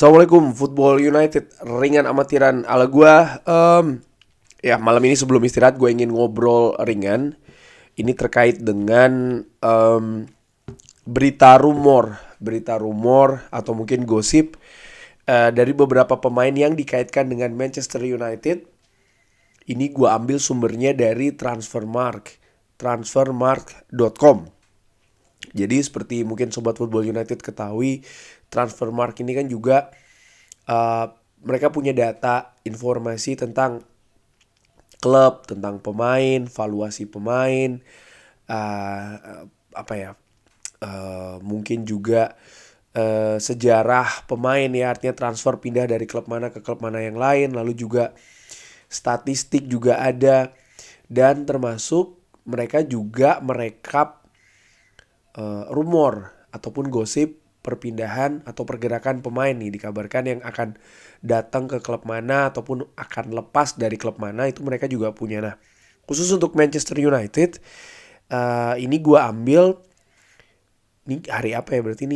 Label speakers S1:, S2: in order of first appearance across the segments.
S1: Assalamualaikum, Football United, ringan amatiran ala gua. Ya malam ini sebelum istirahat gue ingin ngobrol ringan. Ini terkait dengan berita rumor atau mungkin gosip dari beberapa pemain yang dikaitkan dengan Manchester United. Ini gue ambil sumbernya dari transfermarkt.com. Jadi seperti mungkin Sobat Football United ketahui, Transfermarkt ini kan juga uh, mereka punya data informasi tentang klub, tentang pemain, valuasi pemain, apa ya, mungkin juga sejarah pemain ya, artinya transfer pindah dari klub mana ke klub mana yang lain, lalu juga statistik juga ada, dan termasuk mereka juga merekap rumor ataupun gosip perpindahan atau pergerakan pemain nih, dikabarkan yang akan datang ke klub mana ataupun akan lepas dari klub mana, itu mereka juga punya. Nah, khusus untuk Manchester United, ini gue ambil, ini hari apa ya, berarti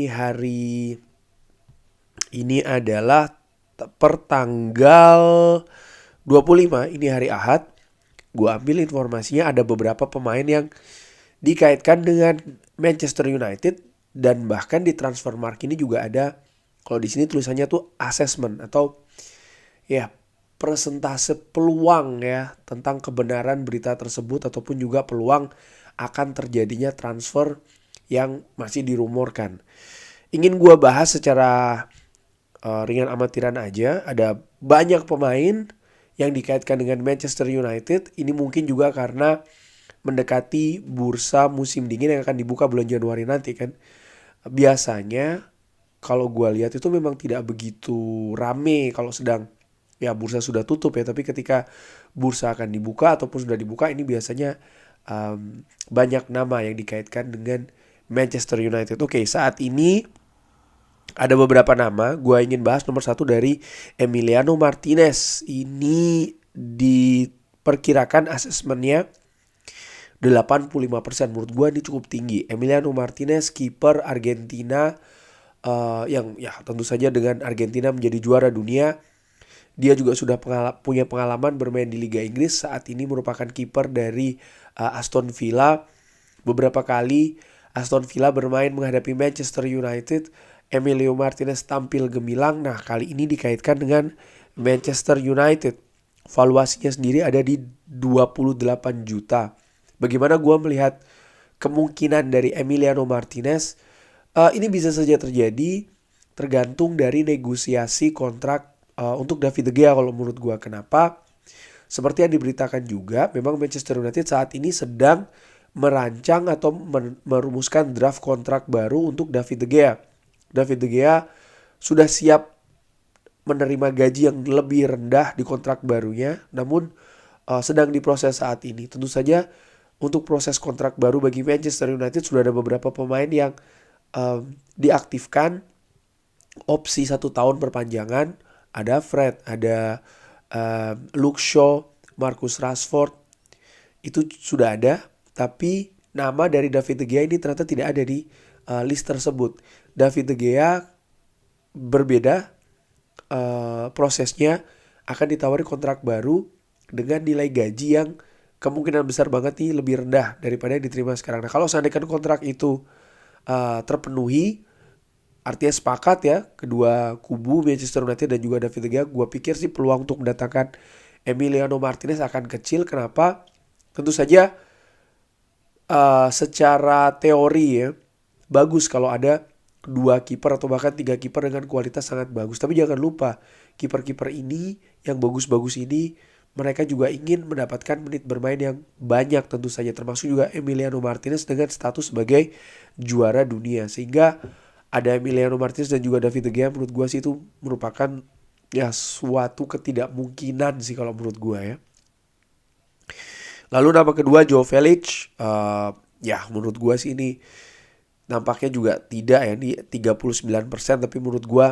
S1: ini adalah per tanggal 25, ini hari Ahad. Gue ambil informasinya, ada beberapa pemain yang dikaitkan dengan Manchester United, dan bahkan di Transfermarkt ini juga ada, kalau di sini tulisannya tuh assessment atau ya persentase peluang ya tentang kebenaran berita tersebut ataupun juga peluang akan terjadinya transfer yang masih dirumorkan. Ingin gue bahas secara ringan amatiran aja. Ada banyak pemain yang dikaitkan dengan Manchester United. Ini mungkin juga karena mendekati bursa musim dingin yang akan dibuka bulan Januari nanti kan. Biasanya kalau gue lihat itu memang tidak begitu rame kalau sedang ya bursa sudah tutup ya. Tapi ketika bursa akan dibuka ataupun sudah dibuka, ini biasanya banyak nama yang dikaitkan dengan Manchester United. Oke, saat ini ada beberapa nama. Gue ingin bahas nomor satu dari Emiliano Martinez. Ini diperkirakan asesmennya 85%. Menurut gue ini cukup tinggi. Emiliano Martinez, kiper Argentina, yang ya tentu saja dengan Argentina menjadi juara dunia. Dia juga sudah punya pengalaman bermain di Liga Inggris. Saat ini merupakan kiper dari Aston Villa. Beberapa kali Aston Villa bermain menghadapi Manchester United, Emilio Martinez tampil gemilang. Nah, kali ini dikaitkan dengan Manchester United. Valuasinya sendiri ada di 28 juta. Bagaimana gue melihat kemungkinan dari Emiliano Martinez? Ini bisa saja terjadi tergantung dari negosiasi kontrak untuk David De Gea kalau menurut gue. Kenapa? Seperti yang diberitakan juga, memang Manchester United saat ini sedang merancang atau merumuskan draft kontrak baru untuk David De Gea. David De Gea sudah siap menerima gaji yang lebih rendah di kontrak barunya, namun sedang diproses saat ini. Tentu saja untuk proses kontrak baru bagi Manchester United sudah ada beberapa pemain yang diaktifkan opsi 1 tahun perpanjangan. Ada Fred, ada Luke Shaw, Marcus Rashford, itu sudah ada. Tapi nama dari David De Gea ini ternyata tidak ada di list tersebut. David De Gea berbeda prosesnya, akan ditawari kontrak baru dengan nilai gaji yang kemungkinan besar banget nih lebih rendah daripada yang diterima sekarang. Nah, kalau seandainya kontrak itu terpenuhi, artinya sepakat ya kedua kubu Manchester United dan juga David De Gea, gue pikir sih peluang untuk mendatangkan Emiliano Martinez akan kecil. Kenapa? Tentu saja secara teori ya bagus kalau ada 2 kiper atau bahkan 3 kiper dengan kualitas sangat bagus. Tapi jangan lupa, kiper-kiper ini yang bagus-bagus ini mereka juga ingin mendapatkan menit bermain yang banyak tentu saja, termasuk juga Emiliano Martinez dengan status sebagai juara dunia. Sehingga ada Emiliano Martinez dan juga David De Gea, menurut gue sih itu merupakan ya suatu ketidakmungkinan sih kalau menurut gue ya. Lalu nama kedua Joe Felix, ya menurut gue sih ini nampaknya juga tidak ya, ini 39%. Tapi menurut gue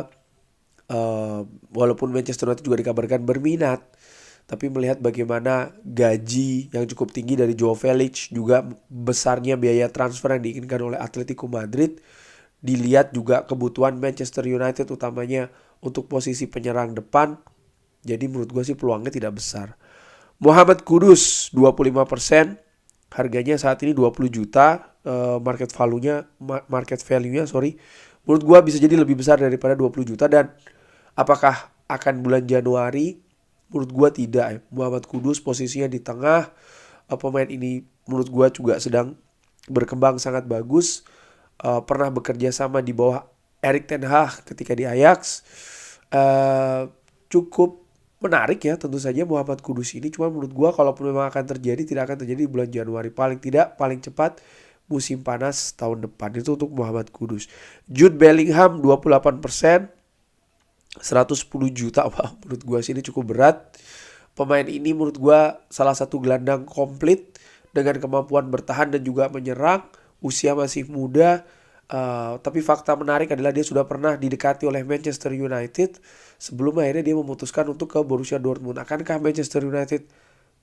S1: walaupun Manchester United juga dikabarkan berminat, tapi melihat bagaimana gaji yang cukup tinggi dari Joe Felix, juga besarnya biaya transfer yang diinginkan oleh Atletico Madrid, dilihat juga kebutuhan Manchester United utamanya untuk posisi penyerang depan. Jadi menurut gue sih peluangnya tidak besar. Muhammad Kudus 25%, harganya saat ini 20 juta, market value-nya sorry. Menurut gue bisa jadi lebih besar daripada 20 juta. Dan apakah akan bulan Januari? Menurut gue tidak ya. Muhammad Kudus posisinya di tengah. Pemain ini menurut gue juga sedang berkembang sangat bagus. Pernah bekerja sama di bawah Erik ten Hag ketika di Ajax. Cukup menarik ya tentu saja Muhammad Kudus ini. Cuma menurut gue kalaupun memang akan terjadi, tidak akan terjadi di bulan Januari. Paling tidak, paling cepat musim panas tahun depan. Itu untuk Muhammad Kudus. Jude Bellingham 28%, 110 juta. Wah, menurut gue sih ini cukup berat. Pemain ini menurut gue salah satu gelandang komplit dengan kemampuan bertahan dan juga menyerang. Usia masih muda. Tapi fakta menarik adalah dia sudah pernah didekati oleh Manchester United sebelum akhirnya dia memutuskan untuk ke Borussia Dortmund. Akankah Manchester United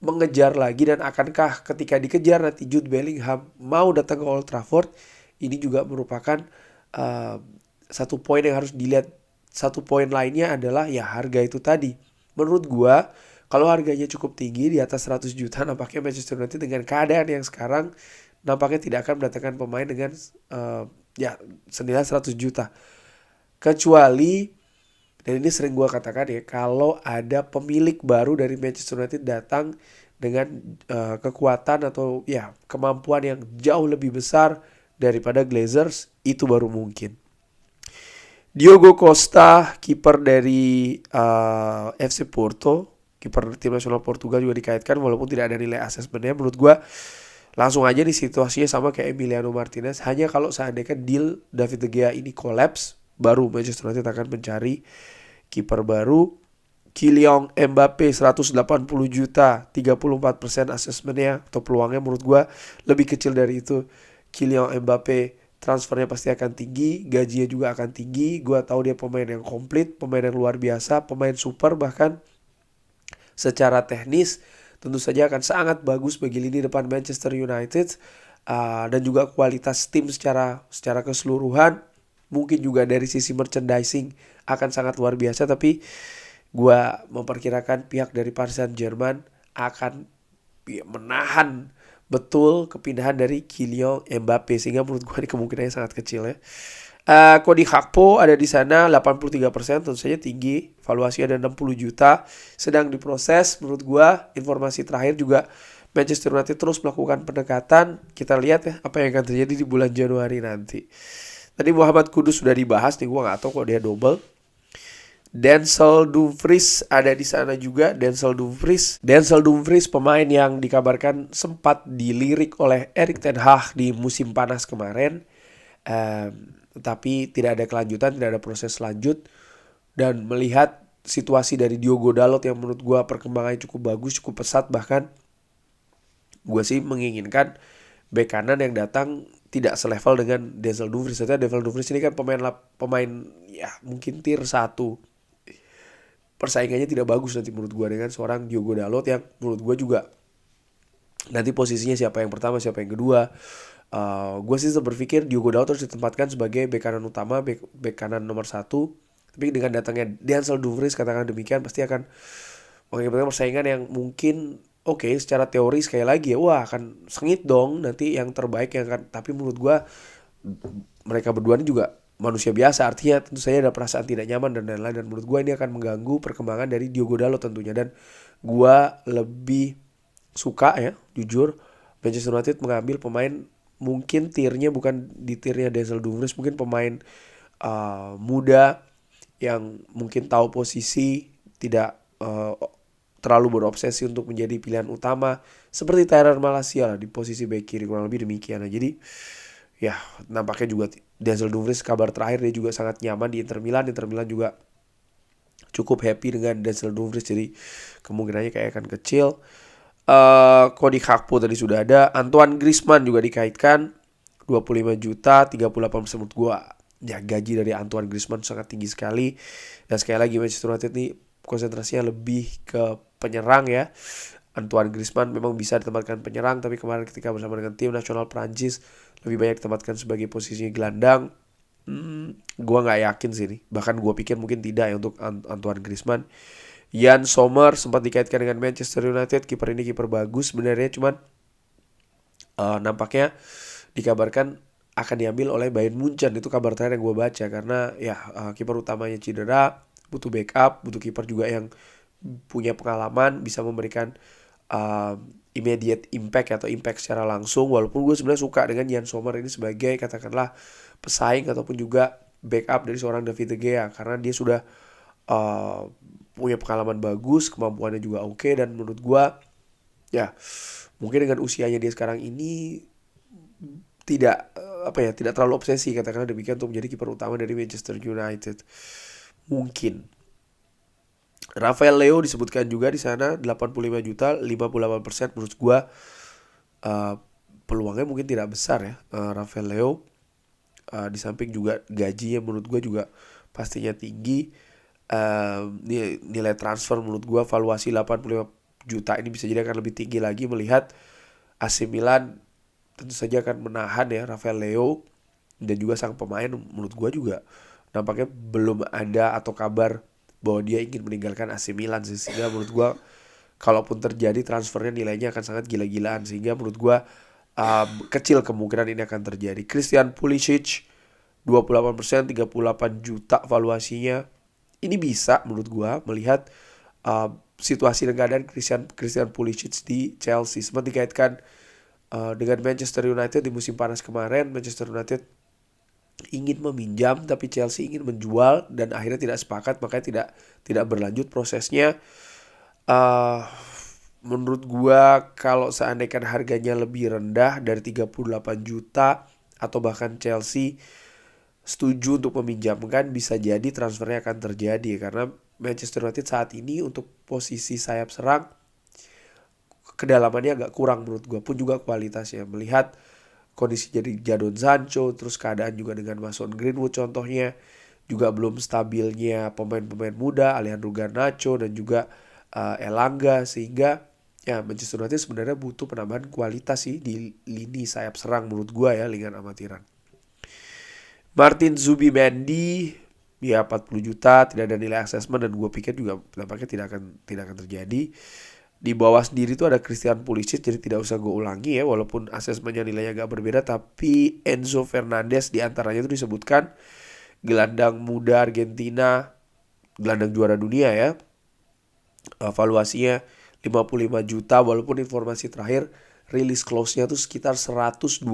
S1: mengejar lagi, dan akankah ketika dikejar nanti Jude Bellingham mau datang ke Old Trafford? Ini juga merupakan satu poin yang harus dilihat. Satu poin lainnya adalah ya harga itu tadi. Menurut gua kalau harganya cukup tinggi di atas 100 juta, nampaknya Manchester United dengan keadaan yang sekarang nampaknya tidak akan mendatangkan pemain dengan senilai 100 juta. Kecuali, dan ini sering gue katakan ya, kalau ada pemilik baru dari Manchester United datang dengan kekuatan atau ya kemampuan yang jauh lebih besar daripada Glazers, itu baru mungkin. Diogo Costa, kiper dari FC Porto, kiper tim nasional Portugal juga dikaitkan walaupun tidak ada nilai asesmennya. Menurut gue langsung aja di situasinya sama kayak Emiliano Martinez. Hanya kalau seandainya deal David De Gea ini collapse, baru Manchester United akan mencari kiper baru. Kylian Mbappe 180 juta, 34% asesmennya atau peluangnya menurut gue lebih kecil dari itu. Kylian Mbappe transfernya pasti akan tinggi, gajinya juga akan tinggi. Gue tahu dia pemain yang komplit, pemain yang luar biasa, pemain super bahkan. Secara teknis tentu saja akan sangat bagus bagi lini depan Manchester United, dan juga kualitas tim secara keseluruhan. Mungkin juga dari sisi merchandising akan sangat luar biasa. Tapi gue memperkirakan pihak dari Paris Saint-Germain akan menahan betul kepindahan dari Kylian Mbappe, sehingga menurut gue ini kemungkinannya sangat kecil ya. Cody Gakpo ada di sana 83%, tentu saja tinggi. Valuasi ada 60 juta, sedang diproses. Menurut gue informasi terakhir juga Manchester United terus melakukan pendekatan. Kita lihat ya apa yang akan terjadi di bulan Januari nanti. Tadi Muhammad Kudus sudah dibahas nih, gue nggak tahu kok dia double. Denzel Dumfries ada di sana juga. Denzel Dumfries pemain yang dikabarkan sempat dilirik oleh Erik ten Hag di musim panas kemarin, tapi tidak ada kelanjutan, tidak ada proses lanjut. Dan melihat situasi dari Diogo Dalot yang menurut gue perkembangannya cukup bagus, cukup pesat, bahkan gue sih menginginkan bek kanan yang datang tidak selevel dengan Denzel Dumfries. Ternyata Denzel Dumfries ini kan pemain ya mungkin tier 1. Persaingannya tidak bagus nanti menurut gue dengan seorang Diogo Dalot yang menurut gue juga nanti posisinya siapa yang pertama, siapa yang kedua. Gue sih berpikir Diogo Dalot harus ditempatkan sebagai bek kanan utama, bek kanan nomor 1. Tapi dengan datangnya Denzel Dumfries, katakan demikian, pasti akan mengakibatkan persaingan yang mungkin secara teori sekali lagi ya, wah akan sengit dong nanti yang terbaik yang akan. Tapi menurut gue mereka berdua ini juga manusia biasa, artinya tentu saja ada perasaan tidak nyaman dan lain-lain. Dan menurut gue ini akan mengganggu perkembangan dari Diogo Dalot tentunya. Dan gue lebih suka ya jujur Manchester United mengambil pemain mungkin tiernya bukan di tiernya Denzel Dumfries, mungkin pemain muda yang mungkin tahu posisi, tidak terlalu berobsesi untuk menjadi pilihan utama, seperti Tyrell Malacia lah di posisi bek kiri, kurang lebih demikian. Jadi ya nampaknya juga Denzel Dumfries, kabar terakhir dia juga sangat nyaman di Inter Milan. Inter Milan juga cukup happy dengan Denzel Dumfries, jadi kemungkinannya kayak akan kecil. Cody Gakpo tadi sudah ada. Antoine Griezmann juga dikaitkan 25 juta, 38% menurut gue. Ya gaji dari Antoine Griezmann sangat tinggi sekali. Dan sekali lagi Manchester United ini konsentrasinya lebih ke penyerang ya. Antoine Griezmann memang bisa ditempatkan penyerang, tapi kemarin ketika bersama dengan tim nasional Prancis lebih banyak ditempatkan sebagai posisi gelandang. Gua nggak yakin sih nih. Bahkan gua pikir mungkin tidak ya untuk Antoine Griezmann. Jan Sommer sempat dikaitkan dengan Manchester United. Kiper ini kiper bagus sebenarnya, cuman nampaknya dikabarkan akan diambil oleh Bayern Munchen. Itu kabar terakhir yang gue baca, karena ya kiper utamanya cedera, butuh backup, butuh kiper juga yang punya pengalaman, bisa memberikan uh, immediate impact atau impact secara langsung. Walaupun gue sebenarnya suka dengan Jan Sommer ini sebagai katakanlah pesaing ataupun juga backup dari seorang David De Gea, karena dia sudah uh, punya pengalaman bagus, kemampuannya juga oke, dan menurut gue ya mungkin dengan usianya dia sekarang ini tidak tidak terlalu obsesi katakanlah demikian untuk menjadi kiper utama dari Manchester United. Mungkin Rafael Leo disebutkan juga di sana 85 juta, 58%. Menurut gua uh, peluangnya mungkin tidak besar ya. Rafael Leo di samping juga gajinya menurut gua juga pastinya tinggi. Nilai transfer menurut gua valuasi 85 juta ini bisa jadi akan lebih tinggi lagi, melihat AC Milan tentu saja akan menahan ya Rafael Leo, dan juga sang pemain menurut gua juga nampaknya belum ada atau kabar bahwa dia ingin meninggalkan AC Milan sih. Sehingga menurut gua kalaupun terjadi transfernya nilainya akan sangat gila-gilaan, sehingga menurut gua kecil kemungkinan ini akan terjadi. Christian Pulisic 28%, 38 juta valuasinya. Ini bisa menurut gua melihat situasi dan keadaan Christian Pulisic di Chelsea. Sempat dikaitkan dengan Manchester United di musim panas kemarin. Manchester United ingin meminjam tapi Chelsea ingin menjual dan akhirnya tidak sepakat, makanya tidak berlanjut prosesnya. uh, Menurut gua kalau seandainya harganya lebih rendah dari 38 juta atau bahkan Chelsea setuju untuk meminjamkan, bisa jadi transfernya akan terjadi, karena Manchester United saat ini untuk posisi sayap serang kedalamannya agak kurang menurut gue, pun juga kualitasnya, melihat kondisi jadi Jadon Sancho, terus keadaan juga dengan Mason Greenwood contohnya, juga belum stabilnya pemain-pemain muda Alejandro Garnacho dan juga Elanga, sehingga ya Manchester United sebenarnya butuh penambahan kualitas sih di lini sayap serang menurut gue ya, dengan amatiran. Martin Zubimendi ya 40 juta, tidak ada nilai assessment, dan gue pikir juga nampaknya tidak akan terjadi. Di bawah sendiri tuh ada Christian Pulisic, jadi tidak usah gue ulangi ya, walaupun asesmennya nilainya agak berbeda. Tapi Enzo Fernandez di antaranya itu disebutkan, gelandang muda Argentina, gelandang juara dunia ya, valuasinya 55 juta, walaupun informasi terakhir rilis close-nya tuh sekitar 120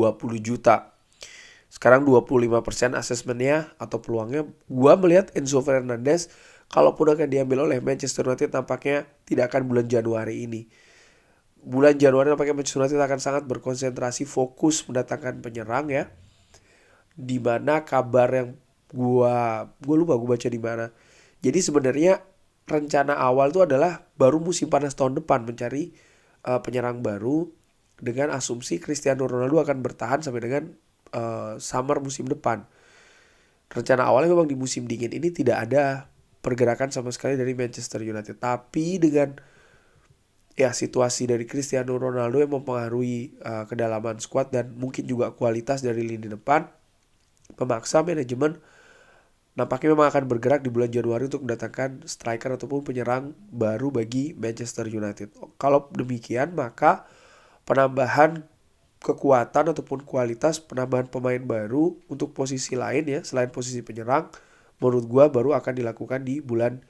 S1: juta. Sekarang 25% asesmennya atau peluangnya. Gua melihat Enzo Fernandez kalaupun akan diambil oleh Manchester United nampaknya tidak akan bulan Januari ini. Bulan Januari nampaknya Manchester United akan sangat berkonsentrasi fokus mendatangkan penyerang ya. Di mana kabar yang gua lupa gua baca di mana. Jadi sebenarnya rencana awal itu adalah baru musim panas tahun depan mencari penyerang baru, dengan asumsi Cristiano Ronaldo akan bertahan sampai dengan summer musim depan. Rencana awalnya memang di musim dingin ini tidak ada pergerakan sama sekali dari Manchester United. Tapi dengan ya situasi dari Cristiano Ronaldo yang mempengaruhi kedalaman skuad dan mungkin juga kualitas dari lini depan, memaksa manajemen nampaknya memang akan bergerak di bulan Januari untuk mendatangkan striker ataupun penyerang baru bagi Manchester United. Kalau demikian, maka penambahan kekuatan ataupun kualitas, penambahan pemain baru untuk posisi lain ya selain posisi penyerang, menurut gua baru akan dilakukan di bulan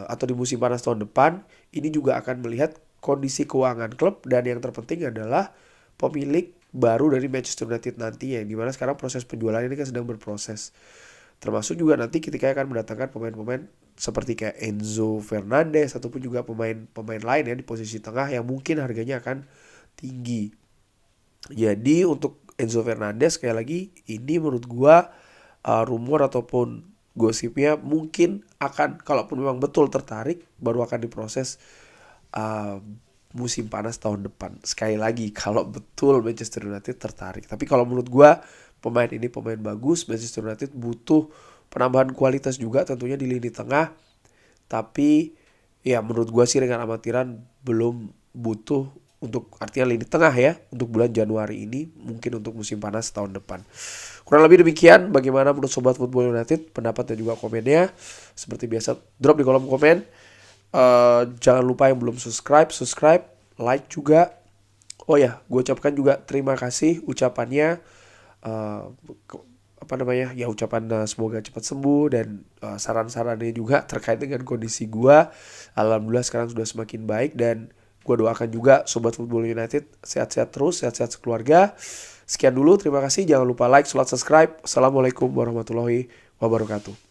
S1: atau di musim panas tahun depan. Ini juga akan melihat kondisi keuangan klub, dan yang terpenting adalah pemilik baru dari Manchester United nanti, yang dimana sekarang proses penjualan ini kan sedang berproses. Termasuk juga nanti ketika akan mendatangkan pemain-pemain seperti kayak Enzo Fernandez ataupun juga pemain-pemain lain ya di posisi tengah yang mungkin harganya akan tinggi. Jadi untuk Enzo Fernandez sekali lagi ini menurut gua rumor ataupun gosipnya mungkin akan, kalaupun memang betul tertarik, baru akan diproses uh, musim panas tahun depan. Sekali lagi kalau betul Manchester United tertarik. Tapi kalau menurut gua pemain ini pemain bagus, Manchester United butuh penambahan kualitas juga tentunya di lini tengah. Tapi ya menurut gua sih dengan amatiran belum butuh untuk artinya lini tengah ya untuk bulan Januari ini, mungkin untuk musim panas tahun depan. Kurang lebih demikian. Bagaimana menurut Sobat Football United, pendapat dan juga komennya? Seperti biasa, drop di kolom komen. Jangan lupa yang belum subscribe, like juga. Oh ya, gue ucapkan juga terima kasih ucapannya, eh, ucapan semoga cepat sembuh, dan saran-sarannya juga terkait dengan kondisi gue. Alhamdulillah sekarang sudah semakin baik, dan gue doakan juga Sobat Football United sehat-sehat terus, sehat-sehat sekeluarga. Sekian dulu, terima kasih. Jangan lupa like, subscribe. Assalamualaikum warahmatullahi wabarakatuh.